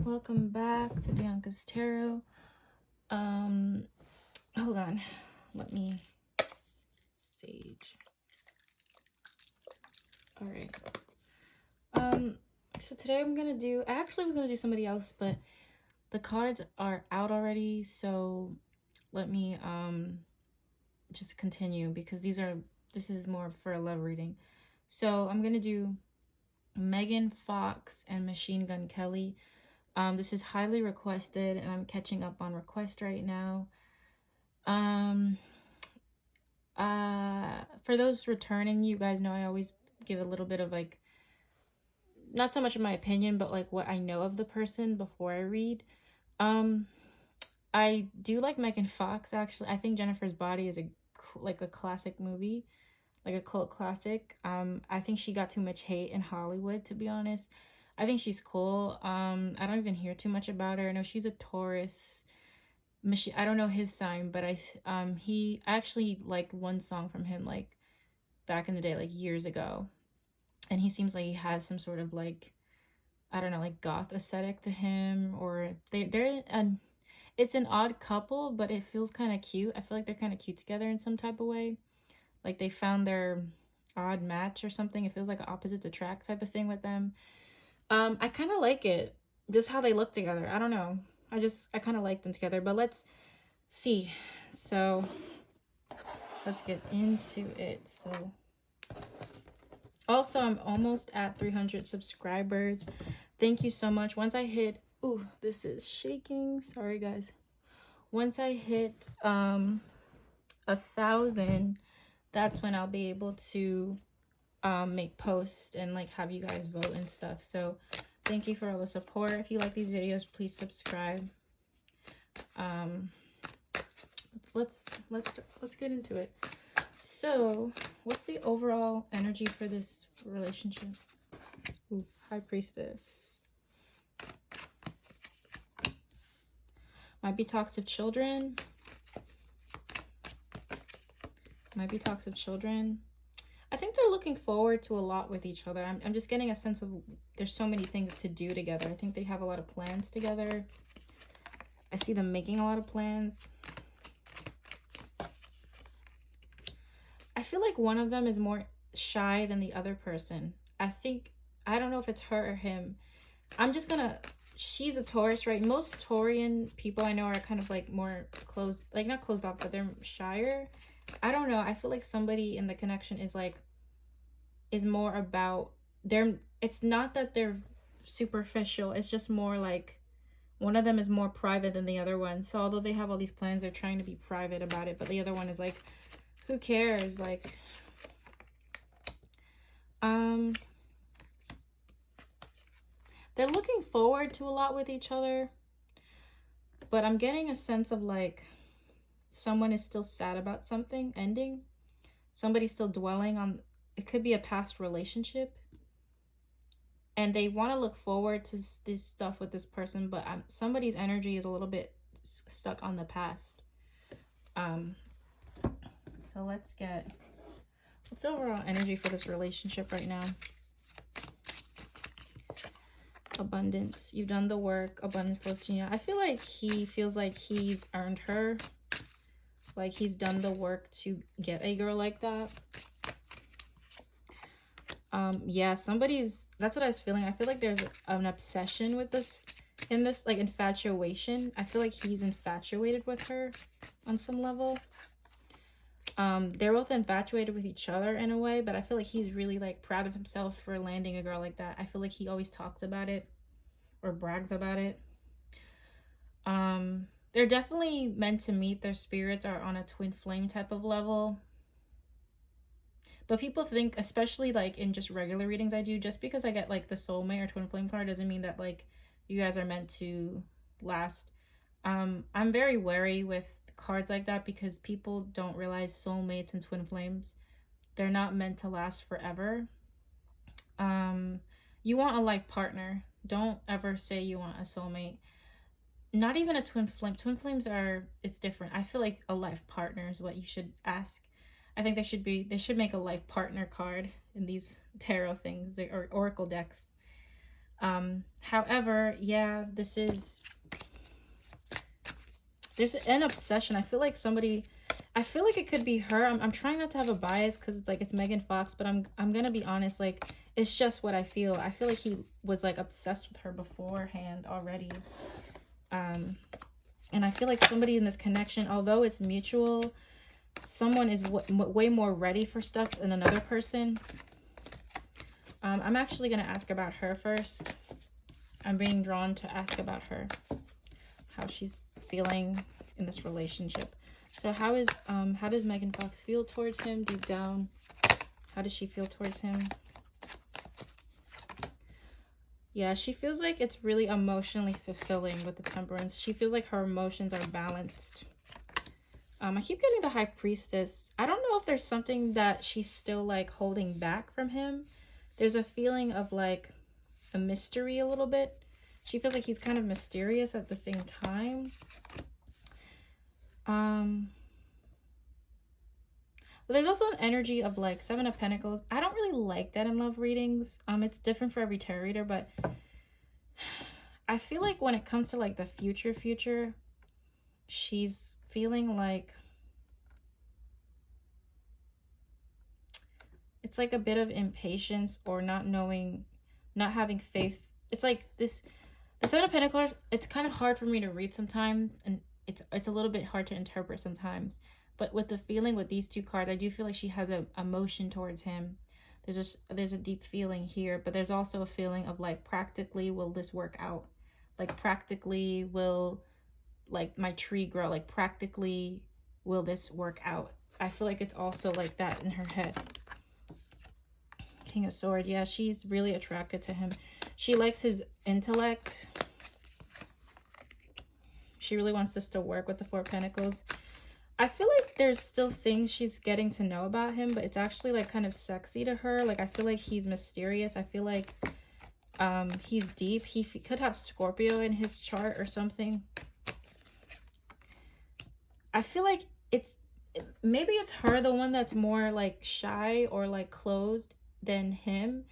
Welcome back to Bianca's Tarot. Hold on. Let me sage. All right. So today I'm gonna do. I actually was gonna do somebody else, but the cards are out already. So let me just continue because this is more for a love reading. So I'm gonna do Megan Fox and Machine Gun Kelly. This is highly requested, and I'm catching up on request right now. For those returning, you guys know I always give a little bit of like, not so much of my opinion, but like what I know of the person before I read. I do like Megan Fox, actually. I think Jennifer's Body is like a classic movie, like a cult classic. I think she got too much hate in Hollywood, to be honest. I think she's cool. I don't even hear too much about her. I know she's a Taurus. I don't know his sign, but he actually liked one song from him like back in the day, like years ago, and he seems like he has some sort of like, I don't know, like goth aesthetic to him, or it's an odd couple, but it feels kind of cute. I feel like they're kind of cute together in some type of way, like they found their odd match or something. It feels like an opposites attract type of thing with them. I kind of like it, just how they look together. I don't know, I kind of like them together, but let's see. So let's get into it. So also, I'm almost at 300 subscribers. Thank you so much. Once I hit, ooh, this is shaking, sorry guys. Once I hit 1,000, that's when I'll be able to make posts and like have you guys vote and stuff. So thank you for all the support. If you like these videos, please subscribe. Let's get into it. So what's the overall energy for this relationship? Ooh, High Priestess. Might be talks of children. Might be talks of children. I think they're looking forward to a lot with each other. I'm just getting a sense of there's so many things to do together. I think they have a lot of plans together. I see them making a lot of plans. I feel like one of them is more shy than the other person. I don't know if it's her or him. She's a Taurus, right? Most Taurian people I know are kind of like more closed, like not closed off, but they're shyer. I don't know. I feel like somebody in the connection is more about it's not that they're superficial. It's just more like one of them is more private than the other one. So although they have all these plans, they're trying to be private about it. But the other one is like, who cares? Like, they're looking forward to a lot with each other, but I'm getting a sense of like someone is still sad about something ending. Somebody's still dwelling on, it could be a past relationship, and they want to look forward to this stuff with this person, but somebody's energy is a little bit stuck on the past. So let's get, what's the overall energy for this relationship right now? Abundance. You've done the work. Abundance close to you. I feel like he feels like he's earned her. Like he's done the work to get a girl like that. Yeah, that's what I was feeling. I feel like there's an obsession with this, in this, like infatuation. I feel like he's infatuated with her on some level. They're both infatuated with each other in a way, but I feel like he's really like proud of himself for landing a girl like that. I feel like he always talks about it or brags about it. They're definitely meant to meet. Their spirits are on a twin flame type of level. But people think, especially like in just regular readings I do, just because I get like the soulmate or twin flame card doesn't mean that like you guys are meant to last. I'm very wary with cards like that because people don't realize soulmates and twin flames, they're not meant to last forever. You want a life partner. Don't ever say you want a soulmate. Not even a twin flame. Twin flames are, it's different. I feel like a life partner is what you should ask. I think they should make a life partner card in these tarot things or oracle decks. However, yeah, there's an obsession. I feel like it could be her. I'm trying not to have a bias because it's like it's Megan Fox, but I'm gonna be honest, like it's just what I feel. I feel like he was like obsessed with her beforehand already. And I feel like somebody in this connection, although it's mutual, someone is way more ready for stuff than another person. I'm actually gonna ask about her first. I'm being drawn to ask about her, how she's feeling in this relationship. So how does Megan Fox feel towards him deep down? How does she feel towards him? Yeah, she feels like it's really emotionally fulfilling with the Temperance. She feels like her emotions are balanced. I keep getting the High Priestess. I don't know if there's something that she's still like holding back from him. There's a feeling of like a mystery a little bit. She feels like he's kind of mysterious at the same time. But there's also an energy of like Seven of Pentacles. I don't really like that in love readings. It's different for every tarot reader, but I feel like when it comes to like the future, she's feeling like it's like a bit of impatience or not having faith. It's like this, the Seven of Pentacles, it's kind of hard for me to read sometimes, and it's a little bit hard to interpret sometimes. But with the feeling with these two cards, I do feel like she has a emotion towards him. There's a deep feeling here, but there's also a feeling of like, practically, will this work out? Like, practically, will like my tree grow? Like, practically, will this work out? I feel like it's also like that in her head. King of Swords. Yeah, she's really attracted to him. She likes his intellect. She really wants this to work with the Four of Pentacles. I feel like there's still things she's getting to know about him, but it's actually like kind of sexy to her. Like, I feel like he's mysterious. I feel like he's deep. He could have Scorpio in his chart or something. I feel like maybe it's her, the one that's more like shy or like closed than him.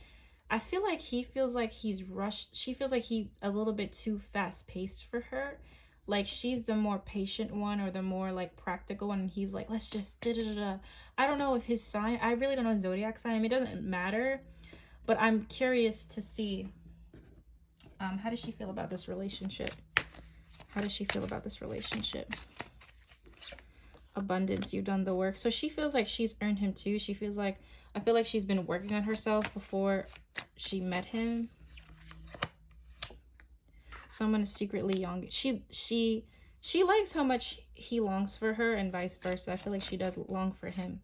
I feel like he feels like he's rushed. She feels like he's a little bit too fast paced for her. Like, she's the more patient one or the more like practical one, and he's like, let's just da-da-da-da. I don't know if his sign, I really don't know his zodiac sign. It doesn't matter, but I'm curious to see how does she feel about this relationship? How does she feel about this relationship? Abundance, you've done the work. So she feels like she's earned him too. She feels like, I feel like she's been working on herself before she met him. Someone is secretly young. She likes how much he longs for her, and vice versa. I feel like she does long for him.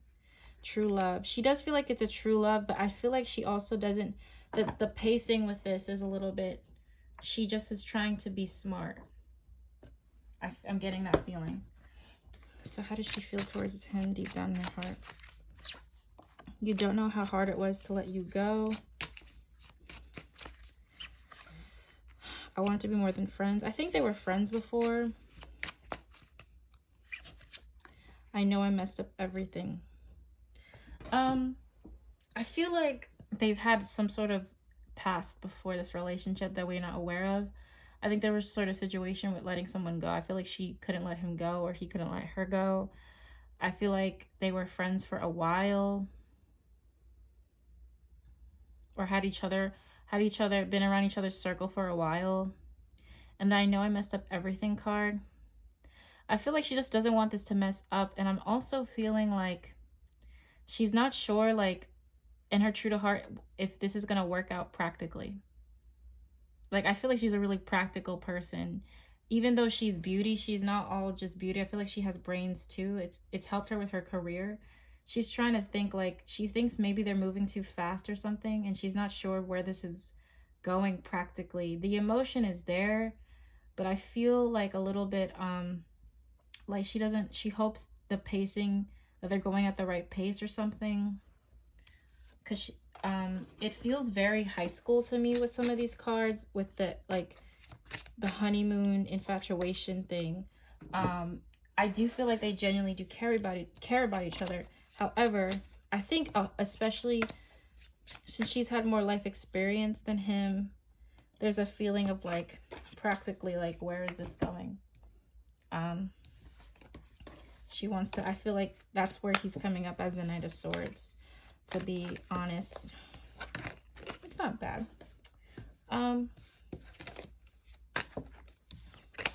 True love. She does feel like it's a true love, but I feel like she also doesn't, the pacing with this is a little bit, she just is trying to be smart. I'm getting that feeling. So how does she feel towards him deep down in her heart? You don't know how hard it was to let you go. I want to be more than friends. I think they were friends before. I know I messed up everything. I feel like they've had some sort of past before this relationship that we're not aware of. I think there was sort of situation with letting someone go. I feel like she couldn't let him go, or he couldn't let her go. I feel like they were friends for a while, or had each other been around each other's circle for a while. And then I know I messed up everything card. I feel like she just doesn't want this to mess up. And I'm also feeling like she's not sure, like, in her true to heart, if this is going to work out practically. Like, I feel like she's a really practical person. Even though she's beauty, she's not all just beauty. I feel like she has brains too. It's helped her with her career. She's trying to think, like, she thinks maybe they're moving too fast or something, and she's not sure where this is going practically. The emotion is there, but I feel like a little bit like she hopes the pacing, that they're going at the right pace or something, because it feels very high school to me with some of these cards, with the like the honeymoon infatuation thing. I do feel like they genuinely do care about each other. However, I think especially since she's had more life experience than him, there's a feeling of like practically like, where is this going? She wants to, I feel like that's where he's coming up as the Knight of Swords, to be honest. It's not bad.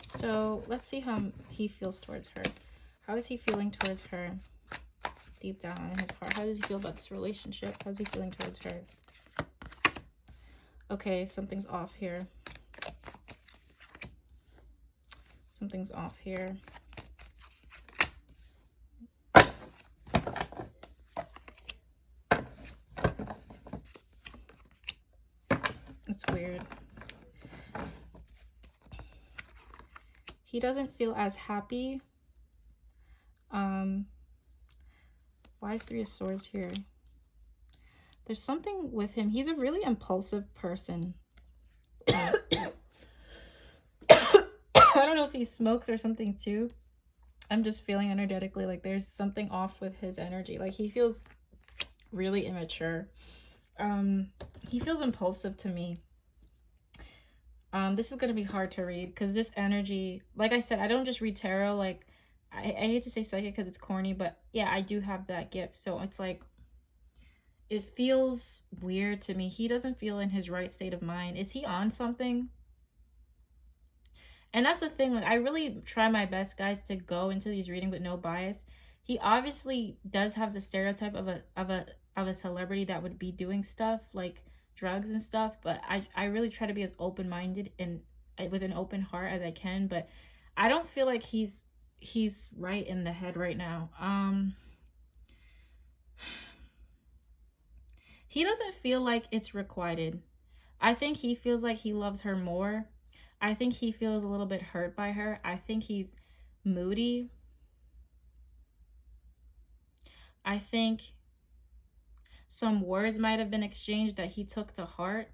So let's see how he feels towards her. How is he feeling towards her deep down in his heart? How does he feel about this relationship? How's he feeling towards her? Okay, something's off here. Something's off here. It's weird. He doesn't feel as happy. Why is 3 of Swords here? There's something with him. He's a really impulsive person. I don't know if he smokes or something too. I'm just feeling energetically like there's something off with his energy. Like he feels really immature. He feels impulsive to me. This is going to be hard to read because this energy, like I said, I don't just read tarot. Like I hate to say psychic because it's corny, but yeah, I do have that gift. So it's like, it feels weird to me. He doesn't feel in his right state of mind. Is he on something? And that's the thing. Like I really try my best, guys, to go into these readings with no bias. He obviously does have the stereotype of a celebrity that would be doing stuff like drugs and stuff, but I really try to be as open-minded and with an open heart as I can, but I don't feel like he's right in the head right now. He doesn't feel like it's requited. I think he feels like he loves her more. I think he feels a little bit hurt by her. I think he's moody. I think some words might have been exchanged that he took to heart.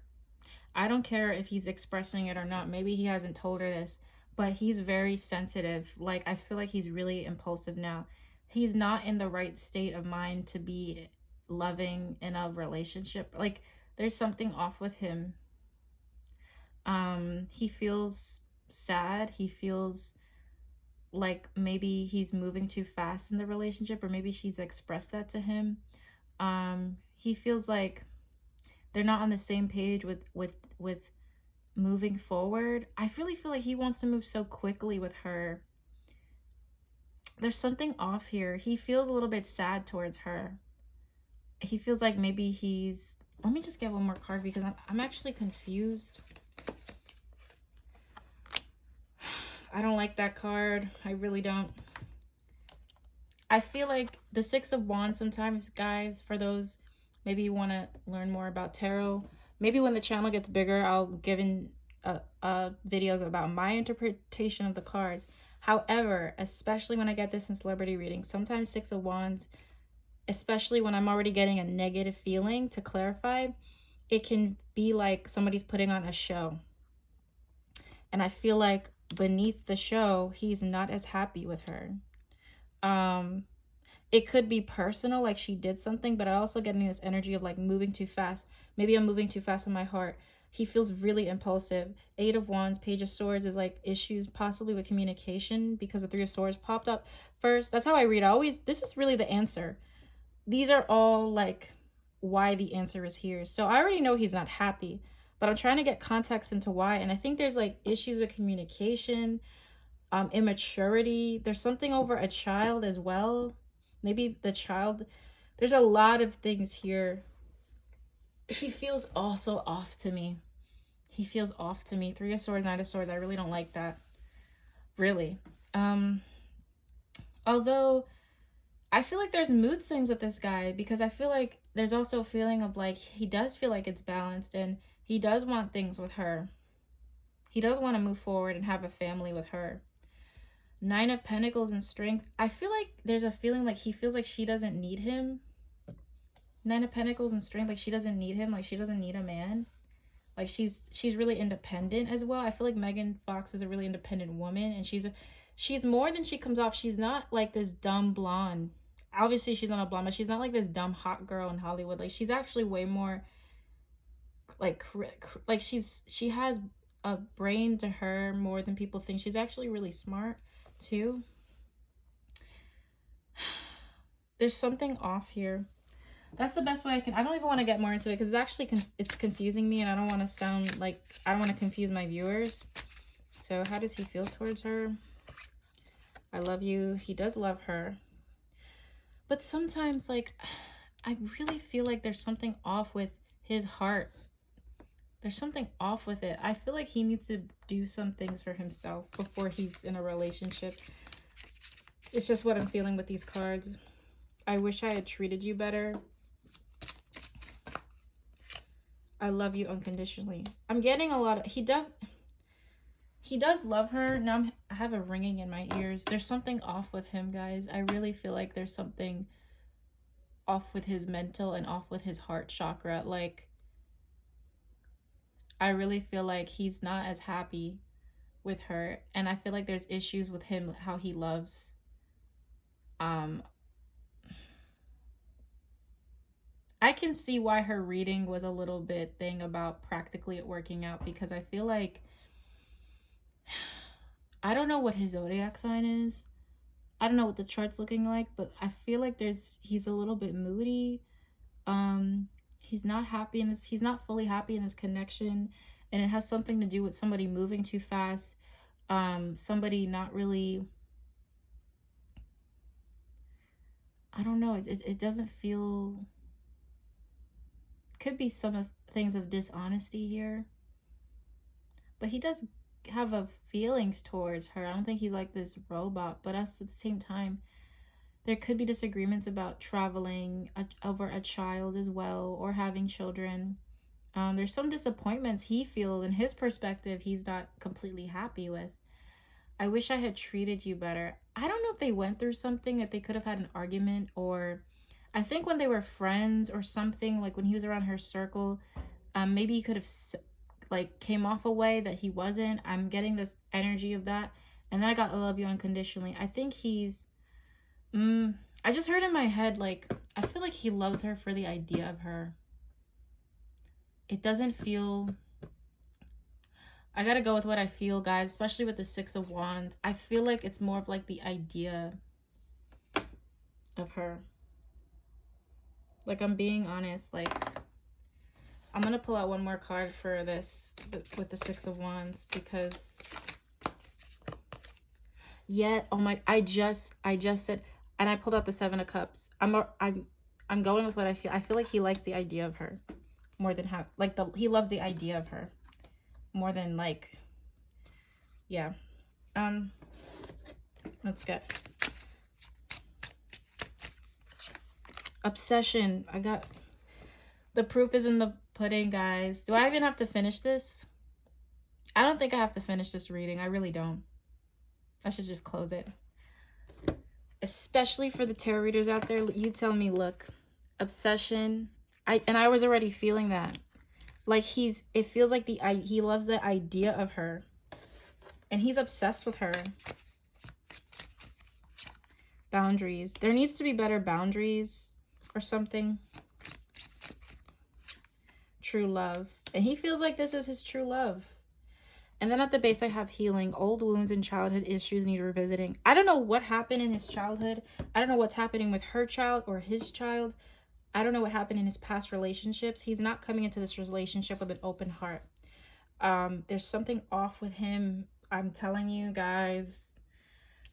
I don't care if he's expressing it or not. Maybe he hasn't told her this, but he's very sensitive. Like, I feel like he's really impulsive now. He's not in the right state of mind to be loving in a relationship. Like, there's something off with him. He feels sad. He feels like maybe he's moving too fast in the relationship, or maybe she's expressed that to him. He feels like they're not on the same page with moving forward. I really feel like he wants to move so quickly with her. There's something off here. He feels a little bit sad towards her. He feels like maybe he's, let me just get one more card because I'm actually confused. I don't like that card. I really don't. I feel like the 6 of Wands sometimes, guys, for those, maybe you want to learn more about tarot. Maybe when the channel gets bigger, I'll give in videos about my interpretation of the cards. However, especially when I get this in celebrity readings, sometimes 6 of Wands, especially when I'm already getting a negative feeling, to clarify, it can be like somebody's putting on a show. And I feel like beneath the show, he's not as happy with her. It could be personal, like she did something, but I also getting this energy of like moving too fast. Maybe I'm moving too fast in my heart. He feels really impulsive. 8 of Wands, Page of Swords is like issues possibly with communication because the 3 of Swords popped up first. That's how I read. This is really the answer. These are all like why the answer is here. So I already know he's not happy, but I'm trying to get context into why. And I think there's like issues with communication, immaturity. There's something over a child as well. Maybe the child, there's a lot of things here. He feels also off to me. He feels off to me. 3 of Swords, 9 of Swords. I really don't like that. Really. Although I feel like there's mood swings with this guy because I feel like there's also a feeling of like he does feel like it's balanced and he does want things with her. He does want to move forward and have a family with her. 9 of Pentacles and Strength. I feel like there's a feeling like he feels like she doesn't need him. 9 of Pentacles and Strength, like she doesn't need him, like she doesn't need a man. Like she's really independent as well. I feel like Megan Fox is a really independent woman, and she's more than she comes off. She's not like this dumb blonde. Obviously she's not a blonde, but she's not like this dumb hot girl in Hollywood. Like she's actually way more like she has a brain to her more than people think. She's actually really smart too. There's something off here. That's the best way I can. I don't even want to get more into it because it's actually it's confusing me, and I don't want to sound like I don't want to confuse my viewers. So how does he feel towards her? I love you. He does love her. But sometimes, like, I really feel like there's something off with his heart. There's something off with it. I feel like he needs to do some things for himself before he's in a relationship. It's just what I'm feeling with these cards. I wish I had treated you better. I love you unconditionally. I'm getting a lot of... He does love her. Now I have a ringing in my ears. There's something off with him, guys. I really feel like there's something off with his mental and off with his heart chakra. Like, I really feel like he's not as happy with her. And I feel like there's issues with him, how he loves. I can see why her reading was a little bit thing about practically it working out, because I feel like, I don't know what his zodiac sign is. I don't know what the chart's looking like, but I feel like he's a little bit moody. He's not happy in this, he's not fully happy in this connection, and it has something to do with somebody moving too fast. Somebody not really, I don't know, it doesn't feel, could be some of things of dishonesty here, but he does have a feelings towards her. I don't think he's like this robot, but at the same time, there could be disagreements about traveling over a child as well, or having children. There's some disappointments he feels in his perspective he's not completely happy with. I wish I had treated you better. I don't know if they went through something, if they could have had an argument, or I think when they were friends or something, like when he was around her circle, maybe he could have like came off a way that he wasn't. I'm getting this energy of that. And then I got I love you unconditionally. I think he's, I just heard in my head, like, I feel like he loves her for the idea of her. It doesn't feel, I gotta go with what I feel, guys, especially with the Six of Wands. I feel like it's more of like the idea of her. Like, I'm being honest, like, I'm gonna pull out one more card for this with the Six of Wands, because oh my, I just said, and I pulled out the Seven of Cups. I'm going with what I feel. I feel like he likes the idea of her more than he loves the idea of her more than like, yeah. Let's get obsession. I got the proof is in the pudding, guys. Do I even have to finish this? I don't think I have to finish this reading. I really don't. I should just close it. Especially for the tarot readers out there, you tell me, look, obsession. I was already feeling that. Like it feels like he loves the idea of her. And he's obsessed with her. Boundaries. There needs to be better boundaries or something. True love. And he feels like this is his true love. And then at the base, I have healing. Old wounds and childhood issues need revisiting. I don't know what happened in his childhood. I don't know what's happening with her child or his child. I don't know what happened in his past relationships. He's not coming into this relationship with an open heart. There's something off with him. I'm telling you guys,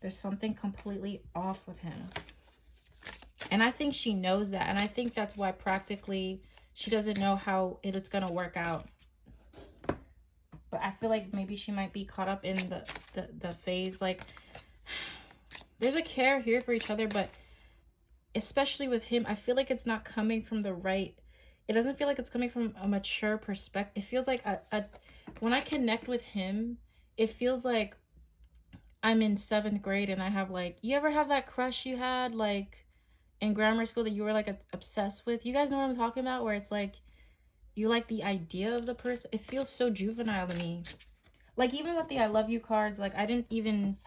there's something completely off with him. And I think she knows that. And I think that's why practically she doesn't know how it's going to work out. But I feel like maybe she might be caught up in the phase. Like, there's a care here for each other, but especially with him, I feel like it's not coming from the right. It doesn't feel like it's coming from a mature perspective. It feels like when I connect with him, it feels like I'm in 7th grade and I have like, you ever have that crush you had like in grammar school that you were like obsessed with? You guys know what I'm talking about? Where it's like, you like the idea of the person. It feels so juvenile to me. Like, even with the I love you cards, like, I couldn't even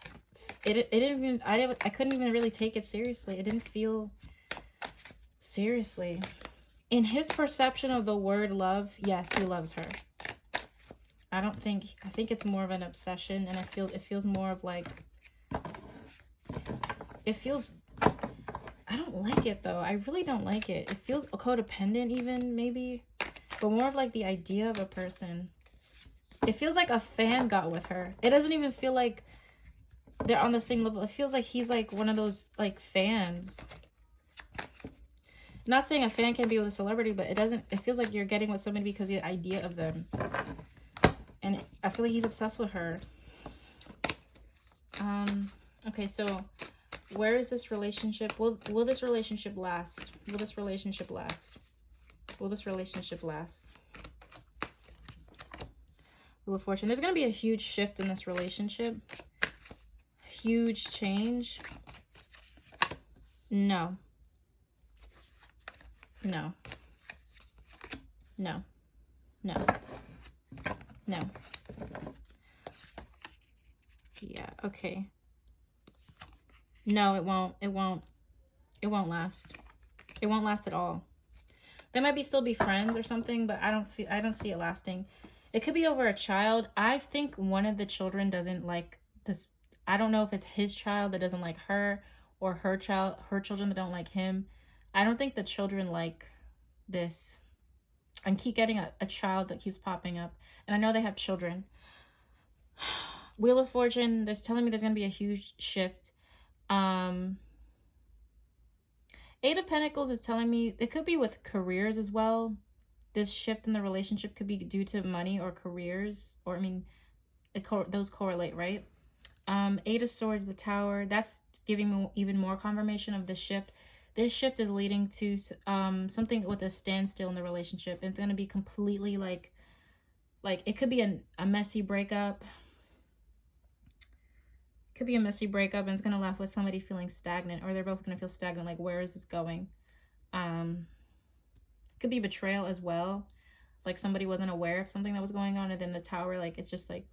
really take it seriously. It didn't feel seriously. in his perception of the word love, yes, he loves her. I think it's more of an obsession, and it feels more of like, it feels, I don't like it though. I really don't like it. It feels codependent even, maybe, but more of like the idea of a person. It feels like a fan got with her. It doesn't even feel like they're on the same level. It feels like he's like one of those like fans. Not saying a fan can't be with a celebrity, but it feels like you're getting with somebody because of the idea of them. And I feel like he's obsessed with her. Okay, so where is this relationship? Will this relationship last? Will this relationship last? Will this relationship last? Wheel of Fortune. There's going to be a huge shift in this relationship. Huge change. No. No. No. No. No. Yeah, okay. No, it won't. It won't. It won't last. It won't last at all. They might still be friends or something, but I don't see it lasting. It could be over a child. I think one of the children doesn't like this. I don't know if it's his child that doesn't like her, or her children that don't like him. I don't think the children like this. I keep getting a child that keeps popping up, and I know they have children. Wheel of Fortune, there's telling me there's going to be a huge shift. Eight of Pentacles is telling me it could be with careers as well. This shift in the relationship could be due to money or careers, or I mean, those correlate, right? Eight of Swords, the Tower, that's giving me even more confirmation of the shift. This shift is leading to something with a standstill in the relationship. It's going to be completely like it could be a messy breakup. Could be a messy breakup, and it's going to left with somebody feeling stagnant, or they're both going to feel stagnant, like where is this going? Could be betrayal as well, like somebody wasn't aware of something that was going on, and then the Tower, like it's just like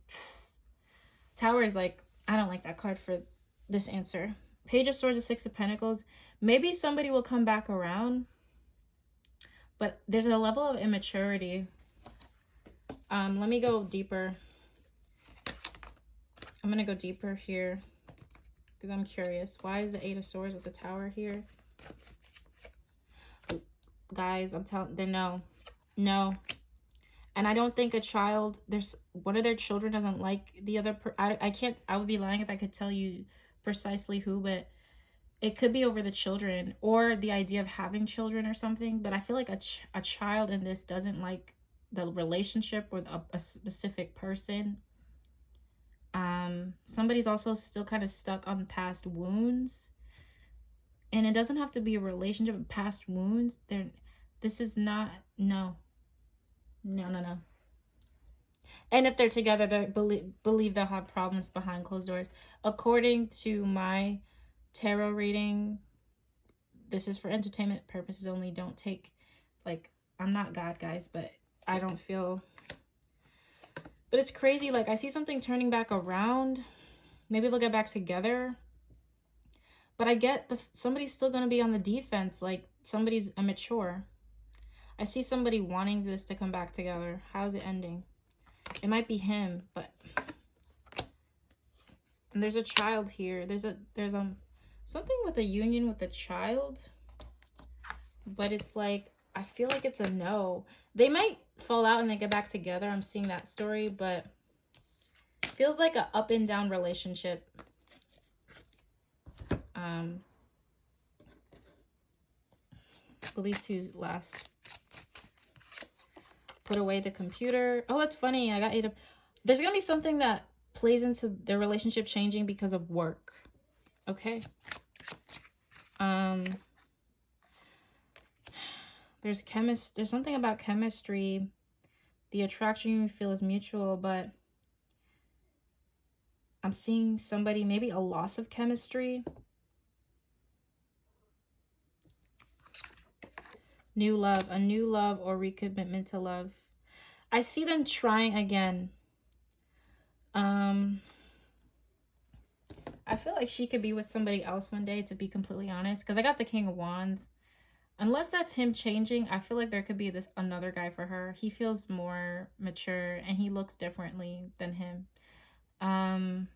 Tower is like, I don't like that card for this answer. Page of Swords, the Six of Pentacles. Maybe somebody will come back around, but there's a level of immaturity. Let me go deeper. I'm going to go deeper here because I'm curious. Why is the Eight of Swords with the Tower here? Guys, I'm telling, no. And I don't think a child, one of their children doesn't like the other. I would be lying if I could tell you precisely who, but it could be over the children or the idea of having children or something. But I feel like a child in this doesn't like the relationship with a specific person. Somebody's also still kind of stuck on past wounds, and it doesn't have to be a relationship with past wounds. This is not, no. And if they're together, they believe they'll have problems behind closed doors. According to my tarot reading, this is for entertainment purposes only. Don't take, like, I'm not God, guys, but I don't feel, but it's crazy. Like, I see something turning back around. Maybe they'll get back together. But I get somebody's still going to be on the defense. Like, somebody's immature. I see somebody wanting this to come back together. How's it ending? It might be him, but... And there's a child here. There's something with a union with a child. But it's like, I feel like it's a no. They might fall out and they get back together. I'm seeing that story, but... Feels like a up and down relationship. Will these two last? Put away the computer. Oh, that's funny. I got 8 of... There's going to be something that plays into their relationship changing because of work. Okay. There's something about chemistry. The attraction you feel is mutual, but I'm seeing somebody, maybe a loss of chemistry. New love, a new love or recommitment to love. I see them trying again. I feel like she could be with somebody else one day, to be completely honest, because I got the King of Wands. Unless that's him changing, I feel like there could be this another guy for her. He feels more mature and he looks differently than him. Um,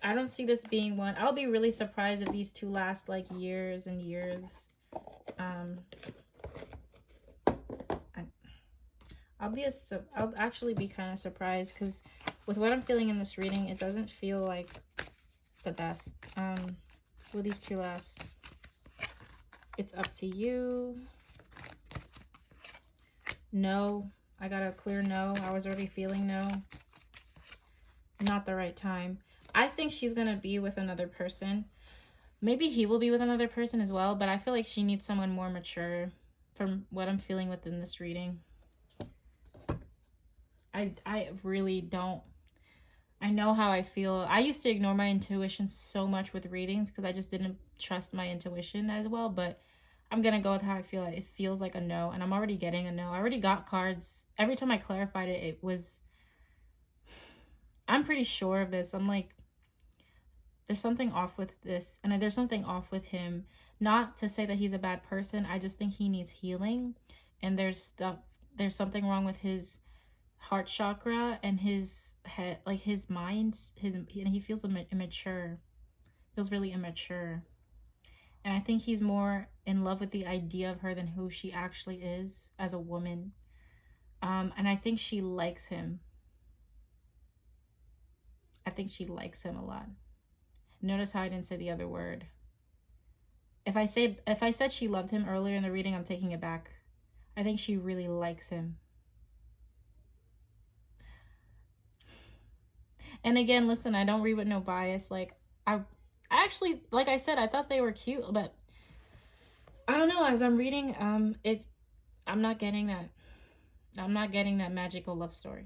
I don't see this being one. I'll be really surprised if these two last like years and years. Um, I, I'll actually be kind of surprised because with what I'm feeling in this reading, it doesn't feel like the best. Will these two last? It's up to you. No, I got a clear no. I was already feeling no. Not the right time. I think she's gonna be with another person. Maybe he will be with another person as well, but I feel like she needs someone more mature from what I'm feeling within this reading. I really don't. I know how I feel. I used to ignore my intuition so much with readings because I just didn't trust my intuition as well, but I'm gonna go with how I feel. It feels like a no, and I'm already getting a no. I already got cards. Every time I clarified it, it was, I'm pretty sure of this. I'm like, there's something off with this, and there's something off with him. Not to say that he's a bad person. I just think he needs healing, and there's something wrong with his heart chakra and his head, like his mind, and he feels immature. Feels really immature. And I think he's more in love with the idea of her than who she actually is as a woman. And I think she likes him. I think she likes him a lot. Notice how I didn't say the other word. If I said she loved him earlier in the reading, I'm taking it back. I think she really likes him. And again, listen, I don't read with no bias. Like I actually, like I said, I thought they were cute, but I don't know. As I'm reading, I'm not getting that. I'm not getting that magical love story.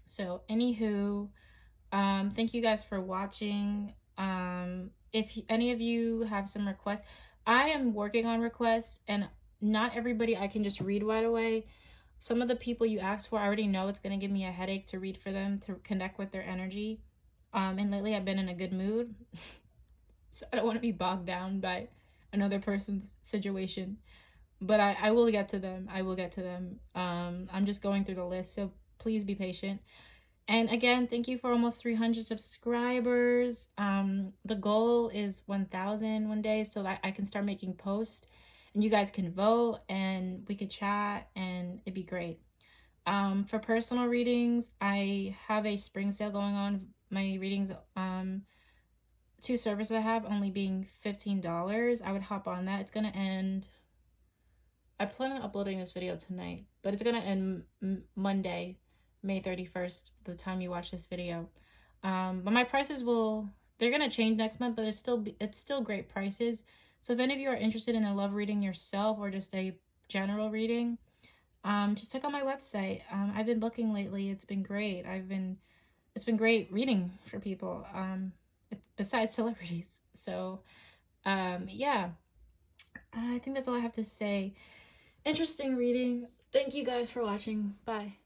So, anywho, thank you guys for watching. If any of you have some requests, I am working on requests, and not everybody I can just read right away. Some of the people you asked for, I already know it's going to give me a headache to read for them, to connect with their energy. And lately I've been in a good mood, so I don't want to be bogged down by another person's situation. But I will get to them. I will get to them. I'm just going through the list, so please be patient. And again, thank you for almost 300 subscribers. The goal is 1,000 one day so that I can start making posts and you guys can vote and we could chat and it'd be great. For personal readings, I have a spring sale going on. My readings, two services I have only being $15. I would hop on that. It's going to end, I plan on uploading this video tonight, but it's going to end Monday, May 31st, the time you watch this video. But my prices they're going to change next month, but it's still great prices. So if any of you are interested in a love reading yourself or just a general reading, just check out my website. I've been booking lately. It's been great. It's been great reading for people, besides celebrities. So, yeah, I think that's all I have to say. Interesting reading. Thank you guys for watching. Bye.